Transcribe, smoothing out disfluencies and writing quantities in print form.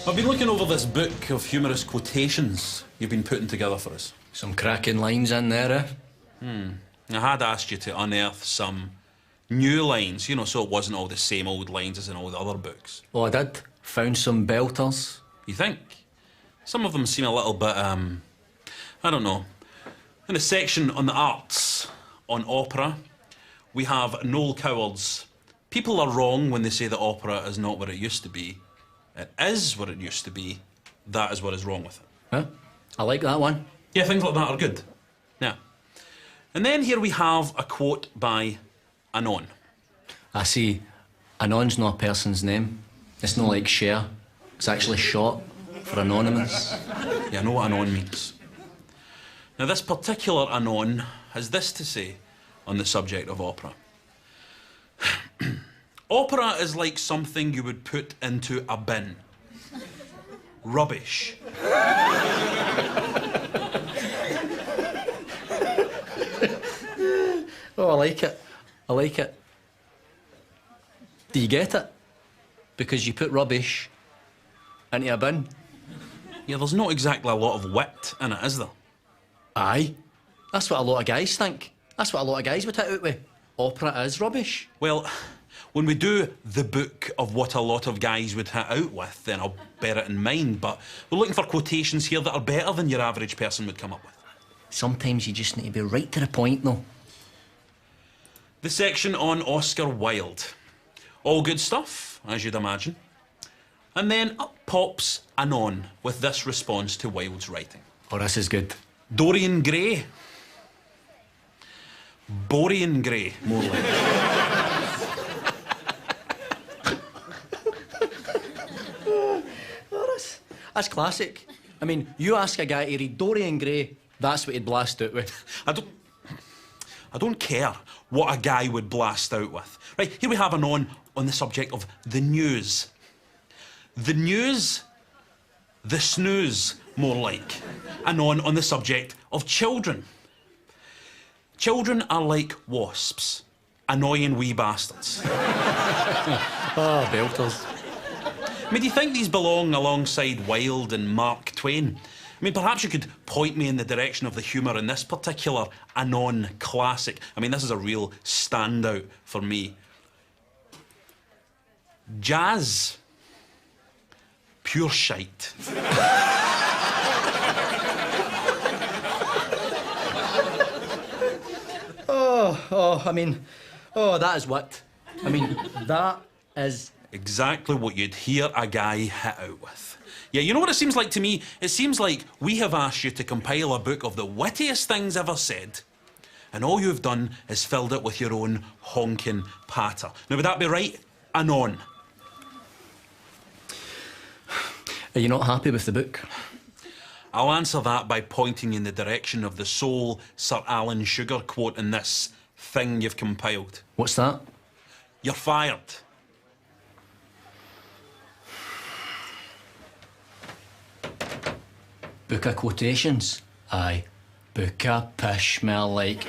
I've been looking over this book of humorous quotations you've been putting together for us. Some cracking lines in there, I had asked you to unearth some new lines, you know, so it wasn't all the same old lines as in all the other books. Oh, I did. Found some belters. You think? Some of them seem a little bit, I don't know. In the section on the arts, on opera, we have Noel Coward's "People are wrong when they say that opera is not what it used to be. It is what it used to be. That is what is wrong with it." Huh? I like that one. Yeah, things like that are good. Yeah. And then here we have a quote by Anon. I see. Anon's not a person's name. It's not like Cher. It's actually short for anonymous. Yeah, I know what Anon means. Now, this particular Anon has this to say on the subject of opera. Opera is like something you would put into a bin. Rubbish. Oh, I like it. I like it. Do you get it? Because you put rubbish into a bin. Yeah, there's not exactly a lot of wit in it, is there? Aye. That's what a lot of guys think. That's what a lot of guys would hit out with. Opera is rubbish. Well, when we do the book of what a lot of guys would hit out with, then I'll bear it in mind, but we're looking for quotations here that are better than your average person would come up with. Sometimes you just need to be right to the point, though. The section on Oscar Wilde. All good stuff, as you'd imagine. And then up pops Anon with this response to Wilde's writing. Oh, this is good. Dorian Gray. Borean Gray, more like. That's classic. I mean, you ask a guy to read Dorian Gray, that's what he'd blast out with. I don't care what a guy would blast out with. Right, here we have Anon on the subject of the news. The news, the snooze, more like. Anon on the subject of children. Children are like wasps. Annoying wee bastards. Oh, belters. I mean, do you think these belong alongside Wilde and Mark Twain? I mean, perhaps you could point me in the direction of the humour in this particular Anon classic. I mean, this is a real standout for me. Jazz. Pure shite. That is what. I mean, that is... Exactly what you'd hear a guy hit out with. Yeah, you know what it seems like to me? It seems like we have asked you to compile a book of the wittiest things ever said, and all you've done is filled it with your own honking patter. Now, would that be right? Anon. Are you not happy with the book? I'll answer that by pointing in the direction of the sole Sir Alan Sugar quote in this thing you've compiled. What's that? You're fired. Book of quotations? Aye. Book of pish, smell like...